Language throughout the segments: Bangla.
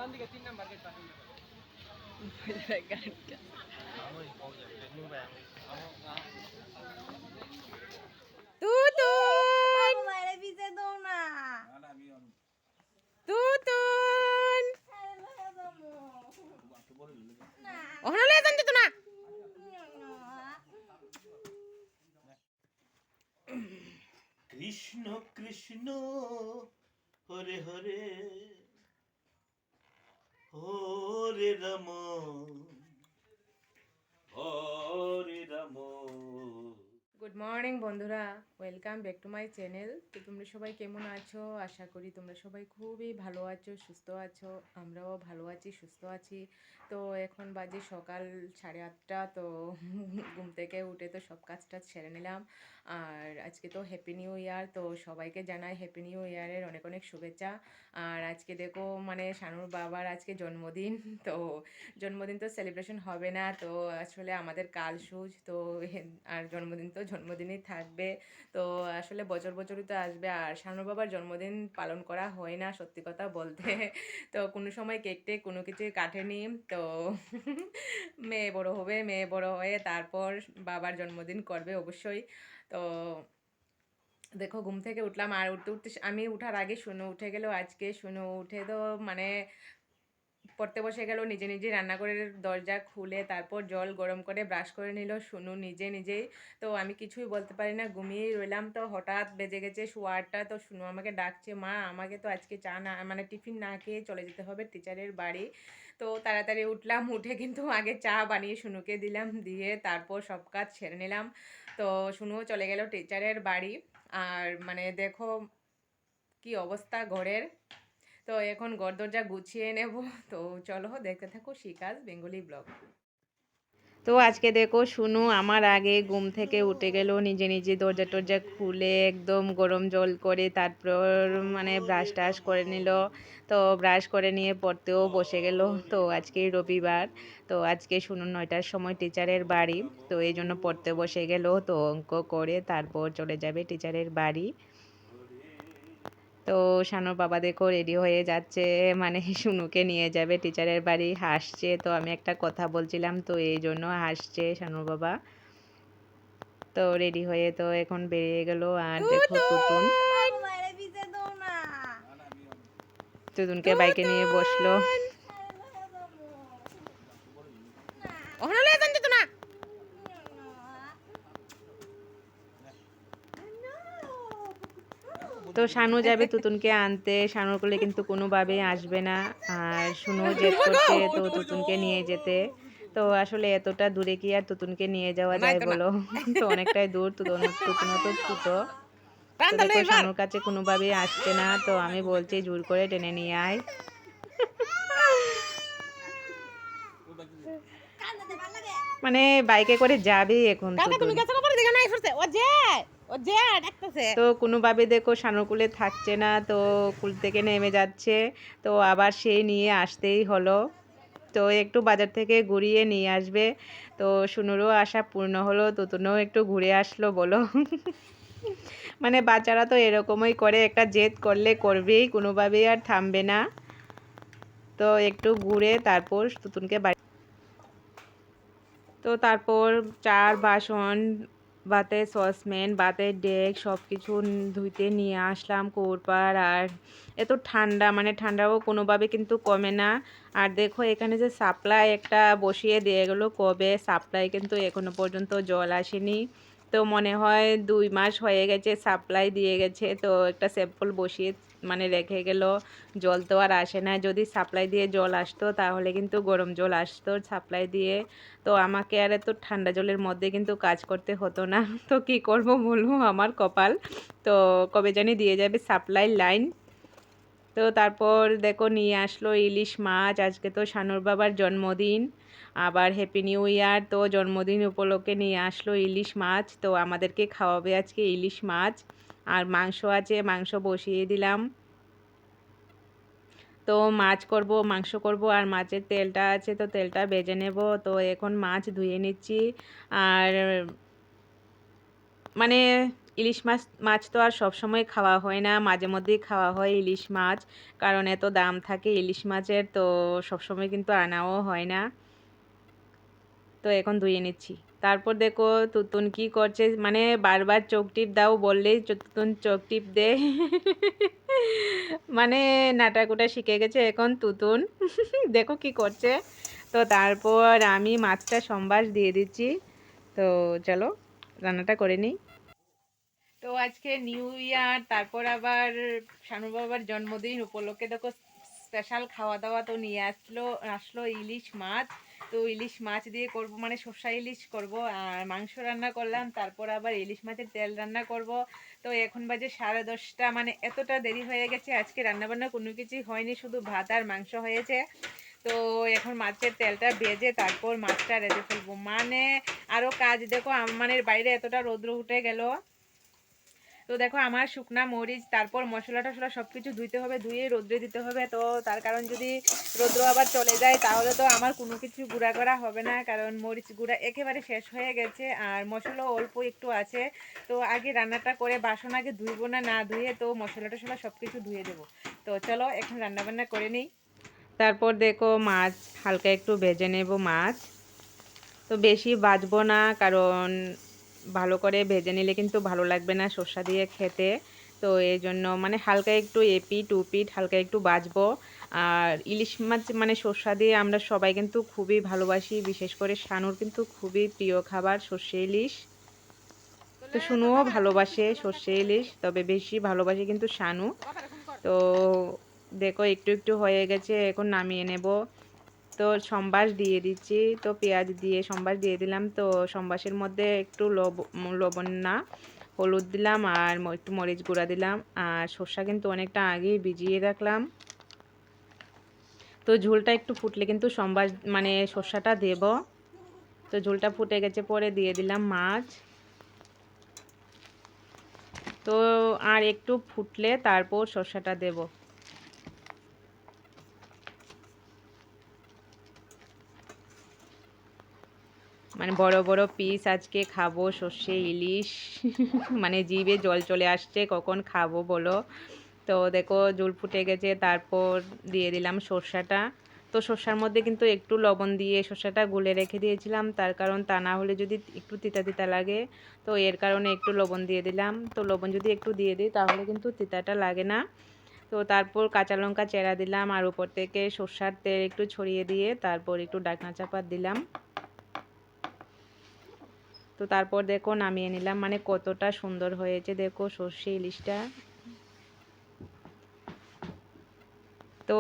তুতুন তুতুন ওখানে লয়ে যান তো না কৃষ্ণ কৃষ্ণ হরে হরে হরে রাম হরে রাম। গুড মর্নিং বন্ধুরা, welcome back to my channel. তো তোমরা সবাই কেমন আছো? আশা করি তোমরা সবাই খুবই ভালো আছো, সুস্থ আছো। আমরাও ভালো আছি, সুস্থ আছি। তো এখন বাজে সকাল 8:30। তো ঘুম থেকে উঠে তো সব কাজটা সেরে নিলাম। আর আজকে তো হ্যাপি নিউ ইয়ার, তো সবাইকে জানাই হ্যাপি নিউ ইয়ারের অনেক অনেক শুভেচ্ছা। আর আজকে দেখো মানে শানুর বাবার আজকে জন্মদিন। তো জন্মদিন তো সেলিব্রেশন হবে না, তো আসলে আমাদের কাল সুজ তো আর জন্মদিন তো জন্মদিনই থাকবে। তো আসলে বছর বছরই তো আসবে, আর শানু বাবার জন্মদিন পালন করা হয় না সত্যি কথা বলতে। তো কোনো সময় কেক টেক কোনো কিছুই কাটেনি। তো মেয়ে বড় হবে, মেয়ে বড় হয়ে তারপর বাবার জন্মদিন করবে অবশ্যই। তো দেখো ঘুম থেকে উঠলাম, আর উঠতে উঠতে আমি উঠার আগে শুনু উঠে গেল। আজকে শুনু উঠে তো মানে পড়তে বসে গেল, নিজে নিজে রান্নাঘরের দরজা খুলে তারপর জল গরম করে ব্রাশ করে নিল শুনু নিজে নিজেই। তো আমি কিছুই বলতে পারি না, ঘুমিয়েই রইলাম। তো হঠাৎ বেজে গেছে 8:15। তো শুনু আমাকে ডাকছে, মা আমাকে তো আজকে চা না মানে টিফিন না খেয়ে চলে যেতে হবে টিচারের বাড়ি। তো তাড়াতাড়ি উঠলাম, উঠে কিন্তু আগে চা বানিয়ে শুনুকে দিলাম, দিয়ে তারপর সব কাজ সেরে নিলাম। তো শুনুও চলে গেল টিচারের বাড়ি। আর মানে দেখো কি অবস্থা ঘরের। তো এখন ঘর দরজা গুছিয়ে নেব। তো চলো দেখতে থাকো শিকাজ বেঙ্গলি ব্লগ। তো আজকে দেখো শুনু আমার আগে ঘুম থেকে উঠে গেল, নিজে নিজে দরজা টরজা খুলে একদম গরম জল করে তারপর মানে ব্রাশ টাশ করে নিল। তো ব্রাশ করে নিয়ে পড়তেও বসে গেল। তো আজকে রবিবার, তো আজকে শুনুন 9টার সময় টিচারের বাড়ি, তো এই জন্য পড়তে বসে গেল। তো অঙ্ক করে তারপর চলে যাবে টিচারের বাড়ি। তো শানুর বাবা দেখো রেডি হয়ে যাচ্ছে, মানে শুনুকে নিয়ে যাবে টিচারের বাড়ি। হাসছে, তো আমি একটা কথা বলছিলাম তো এই জন্য হাসছে শানুর বাবা। তো রেডি হয়ে তো এখন বেরিয়ে গেল। আর দেখো তুতুন, তুতুনকে বাইকে নিয়ে বসলো। তো শানু যাবে তুতুনকে আনতে, শানুর কোলে কিন্তু কোনোভাবেই আসবে না। আর শুনু জেদ করছে তো তুতুনকে নিয়ে যেতে। তো আসলে এতটা দূরে কি আর তুতুনকে নিয়ে যাওয়া যায় বলো? তো অনেকটাই দূর, তুতুনও তো ছোট। তো দেখো শানুর কাছে কোনোভাবেই আসছে না, তো আমি বলছি জোর করে টেনে নিয়ে আয়। মানে বাইকে করে যাবে এখন তুতুন। তো কোনোভাবে দেখো শানুর কুলে থাকছে না, তো কুল থেকে নেমে যাচ্ছে। তো আবার সেই নিয়ে আসতেই হলো। তো একটু বাজার থেকে ঘুরিয়ে নিয়ে আসবে। তো শুনুরও আশা পূর্ণ হলো, তুতুনও একটু ঘুরে আসলো বলো। মানে বাচ্চারা তো এরকমই করে, একটা জেদ করলে করবেই, কোনোভাবেই আর থামবে না। তো একটু ঘুরে তারপর তুতুনকে বাড়ি। তো তারপর চার বাসন, ভাতের সসপ্যান, ভাতের ডেক সব কিছু ধুইতে নিয়ে আসলাম কৌরপাড়। আর এত ঠান্ডা, মানে ঠান্ডাও কোনোভাবে কিন্তু কমে না। আর দেখো এখানে যে সাপ্লাই একটা বসিয়ে দিয়ে গেলো, কবে সাপ্লাই কিন্তু এখনো পর্যন্ত জল আসেনি। তো মনে হয় 2 মাস হয়ে গেছে সাপ্লাই দিয়ে গেছে। তো একটা স্যাম্পল বসিয়ে মানে রেখে গেল, জল তো আর আসে না। যদি সাপ্লাই দিয়ে জল আসতো তাহলে কিন্তু গরম জল আসতো সাপ্লাই দিয়ে। তো আমাকে আর এত ঠান্ডা জলের মধ্যে কিন্তু কাজ করতে হতো না। তো কি করব বলবো, আমার কপাল। তো কবে জানি দিয়ে যাবে সাপ্লাই লাইন। তো তারপর দেখো নিয়ে আসলো ইলিশ মাছ। আজকে তো শানুর বাবার জন্মদিন, আবার হ্যাপি নিউ ইয়ার। তো জন্মদিন উপলক্ষে নিয়ে আসলো ইলিশ মাছ। তো আমাদেরকে খাওয়াবে আজকে ইলিশ মাছ। আর মাংস আছে, মাংস বসিয়ে দিলাম। তো মাছ করব, মাংস করব, আর মাছের তেলটা আছে তো তেলটা ভেজে নেব। তো এখন মাছ ধুয়ে নিচ্ছি। আর মানে ইলিশ মাছ মাছ তো আর সবসময় খাওয়া হয় না, মাঝে মধ্যেই খাওয়া হয় ইলিশ মাছ, কারণ এত দাম থাকে ইলিশ মাছের, তো সবসময় কিন্তু আনাও হয় না। তো এখন ধুয়ে নিচ্ছি। তারপর দেখো তুতুন কি করছে, মানে বারবার চোখ টিপ দাও বললেই তুতুন চোখ টিপ দেয়। মানে নাটাকুটা শিখে গেছে এখন তুতুন। দেখো কি করছে। তো তারপর আমি মাছটা সম্বাস দিয়ে দিচ্ছি। তো চলো রান্নাটা করে নিই। তো আজকে নিউ ইয়ার, তারপর আবার শানু বাবার জন্মদিন উপলক্ষে দেখো স্পেশাল খাওয়া দাওয়া তো নিয়ে আসলো ইলিশ মাছ। তো ইলিশ মাছ দিয়ে করব, মানে সর্ষা ইলিশ করব, আর মাংস রান্না করলাম, তারপর আবার ইলিশ মাছের তেল রান্না করব। তো এখন বাজে 10:30, মানে এতটা দেরি হয়ে গেছে, আজকে রান্নাবান্না কোনো কিছুই হয়নি, শুধু ভাত আর মাংস হয়েছে। তো এখন মাছের তেলটা ভেজে তারপর মাছটা রেঁধে ফেলবো, মানে আরও কাজ। দেখো মানে বাইরে এতটা রৌদ্র উঠে গেল। তো দেখো আমার শুকনা মরিচ, তারপর মশলা টশলা সব কিছু ধুইতে হবে, ধুয়ে রোদ্রে দিতে হবে। তো তার কারণ যদি রোদ্র আবার চলে যায় তাহলে তো আমার কোনো কিছু গুঁড়া করা হবে না, কারণ মরিচ গুঁড়া একেবারে শেষ হয়ে গেছে আর মশলাও অল্প একটু আছে। তো আগে রান্নাটা করে বাসন আগে ধুইবো না, না ধুয়ে তো মশলা টশলা সব কিছু ধুয়ে দেবো। তো চলো এখন রান্নাবান্না করে নিই। তারপর দেখো মাছ হালকা একটু ভেজে নেব মাছ। তো বেশি ভাজবো না, কারণ ভালো করে ভেজে নিলে কিন্তু ভালো লাগবে না সর্ষা দিয়ে খেতে। তো এই জন্য মানে হালকা একটু এপিট উপিট হালকা একটু ভাজবো। আর ইলিশ মাছ মানে সর্ষা দিয়ে আমরা সবাই কিন্তু খুবই ভালোবাসি, বিশেষ করে শানুর কিন্তু খুবই প্রিয় খাবার সর্ষে ইলিশ। তো শুনুও ভালোবাসে সর্ষে ইলিশ, তবে বেশি ভালোবাসে কিন্তু শানু। তো দেখো একটু একটু হয়ে গেছে, এখন নামিয়ে নেব। তো সম্বাস দিয়ে দিচ্ছি, তো পেঁয়াজ দিয়ে সম্বাস দিয়ে দিলাম। তো সম্বাসের মধ্যে একটু লবণ না হলুদ দিলাম আর একটু মরিচ গুঁড়া দিলাম, আর সর্ষা কিন্তু অনেকটা আগেই ভিজিয়ে রাখলাম। তো ঝোলটা একটু ফুটলে কিন্তু সম্বাস মানে সর্ষাটা দেব। তো ঝোলটা ফুটে গেছে, পরে দিয়ে দিলাম মাছ। তো আর একটু ফুটলে তারপর সর্ষাটা দেব। মানে বড় বড় পিস আজকে খাবো সর্ষে ইলিশ। মানে জিভে জল চলে আসছে, কখন খাবো বলো। তো দেখো ঝোল ফুটে গেছে, তারপর দিয়ে দিলাম সর্ষাটা। তো সর্ষার মধ্যে কিন্তু একটু লবণ দিয়ে সর্ষাটা গুলে রেখে দিয়েছিলাম, তার কারণ তা না হলে যদি একটু তিতা তিতা লাগে, তো এর কারণে একটু লবণ দিয়ে দিলাম। তো লবণ যদি একটু দিয়ে দিই তাহলে কিন্তু তিতাটা লাগে না। তো তারপর কাঁচা লঙ্কা চেরা দিলাম, আর উপর থেকে সর্ষার তেল একটু ছড়িয়ে দিয়ে তারপর একটু ঢাকনা চাপা দিলাম। তো তারপর দেখো নামিয়ে নিলাম, মানে কতটা সুন্দর হয়েছে দেখো সর্ষে ইলিশটা। তো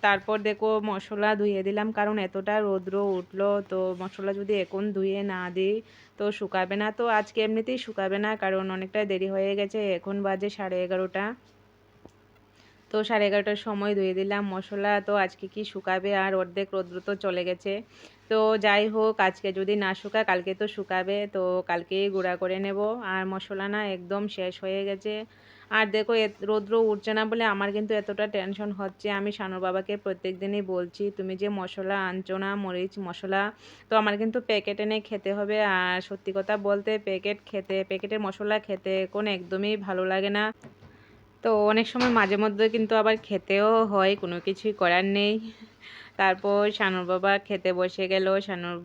তারপর দেখো মশলা ধুয়ে দিলাম, কারণ এতটা রৌদ্র উঠলো, তো মশলা যদি এখন ধুয়ে না দিই তো শুকাবে না। তো আজকে এমনিতেই শুকাবে না, কারণ অনেকটা দেরি হয়ে গেছে, এখন বাজে 11:30। তো 11:30টার সময় ধুয়ে দিলাম মশলা, তো আজকে কি শুকাবে, আর অর্ধেক রৌদ্র তো চলে গেছে। তো যাই হোক, আজকে যদি না শুকায় কালকে তো শুকাবে, তো কালকেই গুঁড়া করে নেব। আর মশলা না একদম শেষ হয়ে গেছে। আর দেখো রৌদ্র উঠছে না বলে আমার কিন্তু এতটা টেনশন হচ্ছে। আমি শানুর বাবাকে প্রত্যেক দিনই বলছি, তুমি যে মশলা আনছো না মরিচ মশলা, তো আমার কিন্তু প্যাকেট এনে খেতে হবে। আর সত্যি কথা বলতে প্যাকেটের মশলা খেতে এখন একদমই ভালো লাগে না। তো অনেক সময় মাঝে মধ্যে কিন্তু আবার খেতেও হয়, কোনো কিছুই করার নেই। তারপর শানুর বাবা খেতে বসে গেল, শানুর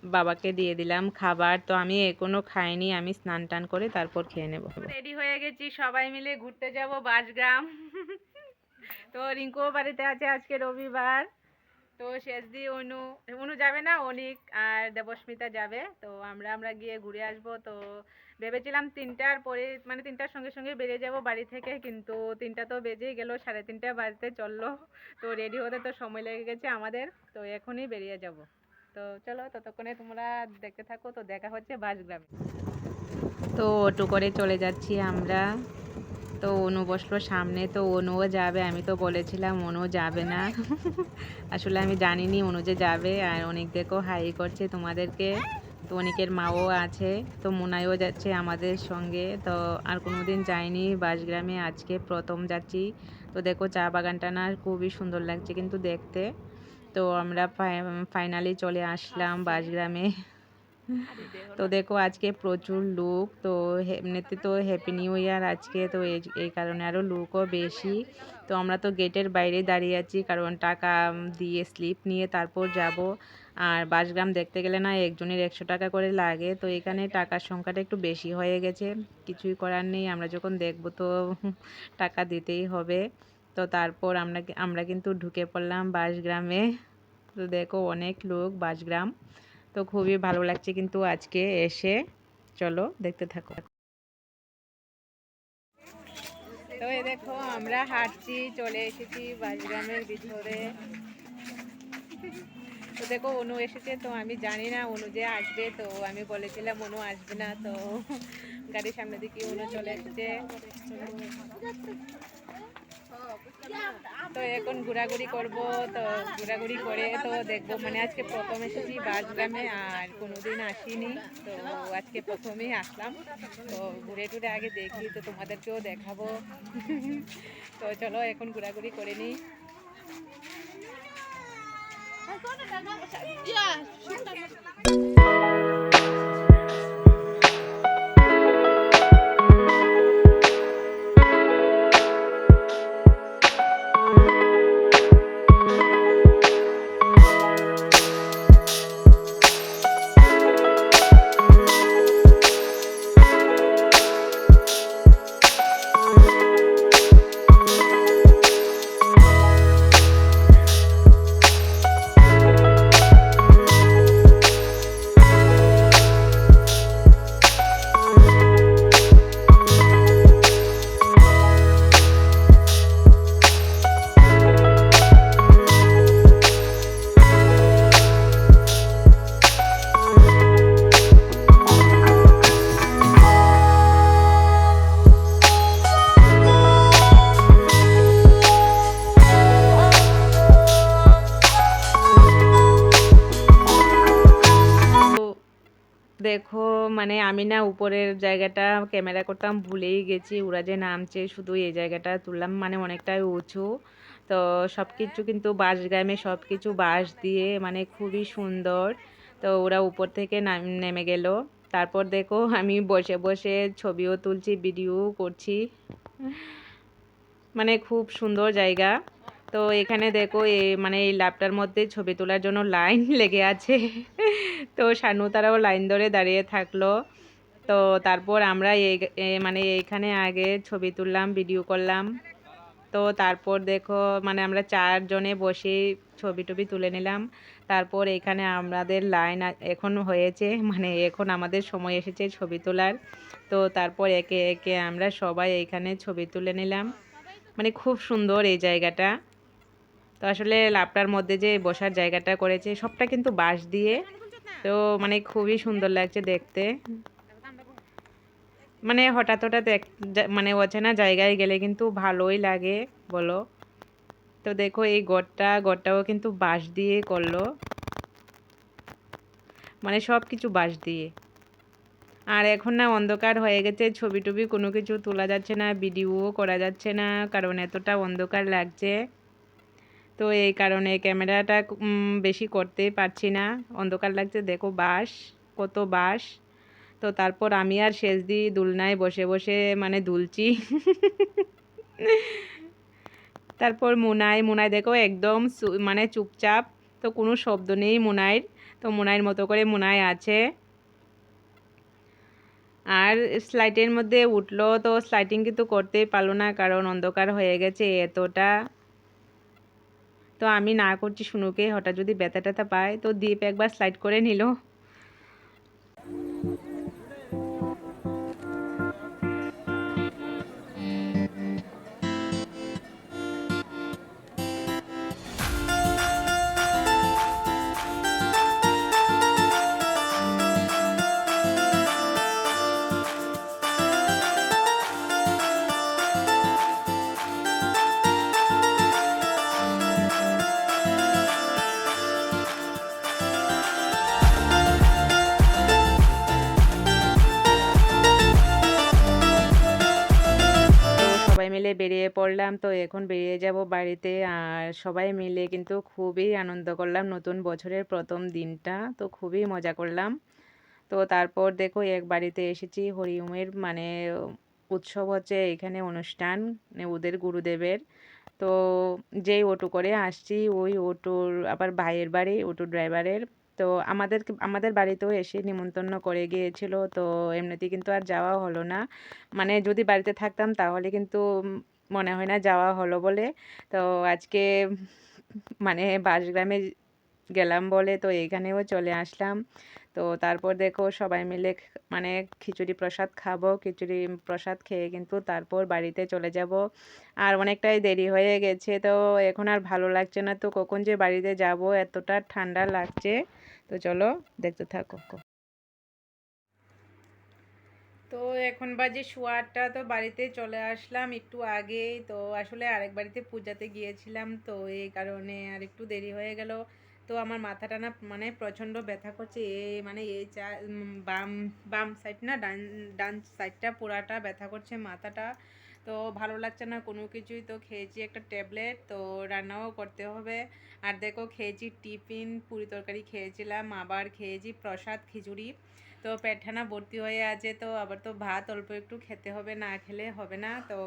বাবাকে দিয়ে দিলাম খাবার। তো আমি এখনো খাইনি, আমি স্নান টান করে তারপর খেয়ে নেব। রেডি হয়ে গেছি, সবাই মিলে ঘুরতে যাব বাসগ্রাম। তো রিঙ্কুও বাড়িতে আছে, আজকে রবিবার। তো শেষদি অনু অনু যাবে না, অনিক আর দেবস্মিতা যাবে। তো আমরা গিয়ে ঘুরে আসবো। তো ভেবেছিলাম 3টার পরে, মানে 3টার সঙ্গে সঙ্গে বেরিয়ে যাব বাড়ি থেকে, কিন্তু 3টা তো বেজেই গেল, 3:30 বাজতে চললো। তো রেডি হতে তো সময় লেগে গেছে আমাদের, তো এখনই বেরিয়ে যাব। তো চলো ততক্ষণে তোমরা দেখতে থাকো। তো দেখা হচ্ছে বাসগ্রামে। তো অটো করে চলে যাচ্ছি আমরা। তো অনু বসলো সামনে, তো অনুও যাবে, আমি তো বলেছিলাম অনু যাবে না। আসলে আমি জানিনি অনু যে যাবে। আর অনেক দেখো হাই করছে তোমাদেরকে। তো অনেকের মাও আছে, তো মুনাইও যাচ্ছে আমাদের সঙ্গে। তো আর কোনোদিন যাইনি বাসগ্রামে, আজকে প্রথম যাচ্ছি। তো দেখো চা বাগানটা না খুবই সুন্দর লাগছে কিন্তু দেখতে। তো আমরা ফাইনালি চলে আসলাম বাসগ্রামে। তো দেখো আজকে প্রচুর লোক, তো এমনিতে তো হ্যাপি নিউ ইয়ার আজকে, তো এই কারণে আরও লোকও বেশি। তো আমরা তো গেটের বাইরে দাঁড়িয়ে আছি, কারণ টাকা দিয়ে স্লিপ নিয়ে তারপর যাব। আর বাসগ্রাম দেখতে গেলে না একজনের 100 টাকা করে লাগে, তো এখানে টাকার সংখ্যাটা একটু বেশি হয়ে গেছে। কিছুই করার নেই, আমরা যখন দেখব তো টাকা দিতেই হবে। তো তারপর আমরা কিন্তু ঢুকে পড়লাম বাসগ্রামে। তো দেখো অনেক লোক বাসগ্রাম, তো খুবই ভালো লাগছে কিন্তু আজকে এসে। চলো দেখতে থাকো। তো এই দেখো আমরা হাঁটছি, চলে এসেছি বাসগ্রামের ভিতরে। তো দেখো অনু এসেছে, তো আমি জানি না অনু যে আসবে, তো আমি বলেছিলাম অনু আসবে না, তো গাড়ির সামনে দিকে অনু চলে এসেছে। তো এখন ঘোরাঘুরি করব, তো ঘোরাঘুরি করে তো দেখবো, মানে আজকে প্রথম এসেছি বাসগ্রামে, আর কোনোদিন আসিনি, তো আজকে প্রথমেই আসলাম। তো ঘুরে টুরে আগে দেখি, তো তোমাদেরকেও দেখাবো। তো চলো এখন ঘোরাঘুরি করে নিই। দেখো মানে আমি না উপরের জায়গাটা ক্যামেরা করতাম ভুলেই গেছি, ওরা যে নামছে শুধু এই জায়গাটা তুললাম, মানে অনেকটাই উঁচু। তো সব কিছু কিন্তু বাঁশগ্রামে সব কিছু বাঁশ দিয়ে, মানে খুবই সুন্দর। তো ওরা উপর থেকে নেমে গেল। তারপর দেখো আমি বসে বসে ছবিও তুলছি, ভিডিও করছি, মানে খুব সুন্দর জায়গা। তো এখানে দেখো মানে এই ল্যাবটার মধ্যে ছবি তোলার জন্য লাইন লেগে আছে। তো শানু তারাও লাইন ধরে দাঁড়িয়ে থাকলো। তো তারপর আমরা মানে এইখানে আগে ছবি তুললাম, ভিডিও করলাম। তো তারপর দেখো মানে আমরা 4 জনে বসে ছবি টবি তুলে নিলাম। তারপর এখানে আমাদের লাইন এখন হয়েছে, মানে এখন আমাদের সময় এসেছে ছবি তোলার। তো তারপর একে একে আমরা সবাই এইখানে ছবি তুলে নিলাম, মানে খুব সুন্দর এই জায়গাটা। তো আসলে লাপটার মধ্যে যে বসার জায়গাটা করেছে সবটা কিন্তু বাঁশ দিয়ে, তো মানে খুবই সুন্দর লাগছে দেখতে। মানে হঠাৎ হঠাৎ মানে অচেনা জায়গায় গেলে কিন্তু ভালোই লাগে, বলো। তো দেখো এই ঘরটাও কিন্তু বাঁশ দিয়ে করলো, মানে সব কিছু বাঁশ দিয়ে। আর এখন না অন্ধকার হয়ে গেছে, ছবি টবি কোনো কিছু তোলা যাচ্ছে না, ভিডিওও করা যাচ্ছে না, কারণ এতটা অন্ধকার লাগছে। তো এই কারণে ক্যামেরাটা বেশি করতেই পারছি না, অন্ধকার লাগছে। দেখো বাঁশ, কত বাঁশ। তো তারপর আমি আর শেষদি দুলনায় বসে বসে মানে দুলছি। তারপর মুনায় দেখো একদম মানে চুপচাপ, তো কোনো শব্দ নেই মুনাইর। তো মুনাইর মতো করে মুনায় আছে। আর স্লাইডের মধ্যে উঠলো, তো স্লাইডিং কিন্তু করতেই পারলো না, কারণ অন্ধকার হয়ে গেছে এতটা। তো আমি না করছি শুনুকে, হঠাৎ যদি ব্যথা ট্যাথা পায়। তো দীপ একবার স্লাইড করে নিল। সবাই মিলে বেরিয়ে পড়লাম, তো এখন বেরিয়ে যাব বাড়িতে। আর সবাই মিলে কিন্তু খুবই আনন্দ করলাম নতুন বছরের প্রথম দিনটা, তো খুবই মজা করলাম। তো তারপর দেখো এক বাড়িতে এসেছি, হরিওমের মানে উৎসব হচ্ছে এখানে অনুষ্ঠান, মানে ওদের গুরুদেবের। তো যেই অটো করে আসছি ওই অটোর আবার ভাইয়ের বাড়ি, অটো ড্রাইভারের। তো আমাদের বাড়িতেও এসে নিমন্ত্রণ করে গিয়েছিল, তো এমনিতে কিন্তু আর যাওয়া হলো না। মানে যদি বাড়িতে থাকতাম তাহলে কিন্তু মনে হয় না যাওয়া হলো বলে। তো আজকে মানে বাসগ্রামে গেলাম বলে তো এইখানেও চলে আসলাম। তো তারপর দেখো সবাই মিলে মানে খিচুড়ি প্রসাদ খাবো, খিচুড়ি প্রসাদ খেয়ে কিন্তু তারপর বাড়িতে চলে যাব। আর অনেকটাই দেরি হয়ে গেছে, তো এখন আর ভালো লাগছে না, তো কখন যে বাড়িতে যাব, এতটা ঠান্ডা লাগছে। তো চলো দেখতে থাকো। তো এখন বাজে শোয়ারটা, তো বাড়িতে চলে আসলাম একটু আগেই। তো আসলে আরেক বাড়িতে পূজাতে গিয়েছিলাম, তো এই কারণে আর একটু দেরি হয়ে গেল। তো আমার মাথাটা না মানে প্রচণ্ড ব্যথা করছে, মানে এই বাম বাম সাইড না, ডান ডান সাইডটা পুরাটা ব্যথা করছে মাথাটা। তো ভালো লাগছে না কোনো কিছুই। তো খেয়েছি একটা ট্যাবলেট, তো রান্নাও করতে হবে। আর দেখো খেয়েছি টিফিন, পুরি তরকারি খেয়েছিলাম, আবার খেয়েছি প্রসাদ খিচুড়ি। তো পেটখানা ভর্তি হয়ে আছে, তো আবার তো ভাত অল্প একটু খেতে হবে, না খেলে হবে না। তো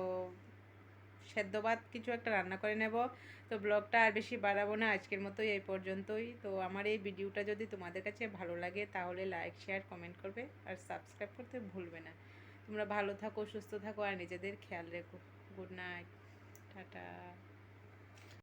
সেদ্ধ ভাত কিছু একটা রান্না করে নেব। তো ব্লগটা আর বেশি বাড়াবো না, আজকের মতোই এই পর্যন্তই। তো আমার এই ভিডিওটা যদি তোমাদের কাছে ভালো লাগে তাহলে লাইক শেয়ার কমেন্ট করবে আর সাবস্ক্রাইব করতে ভুলবে না। তোমরা ভালো থাকো, সুস্থ থাকো আর নিজেদের খেয়াল রেখো। Good night, tata.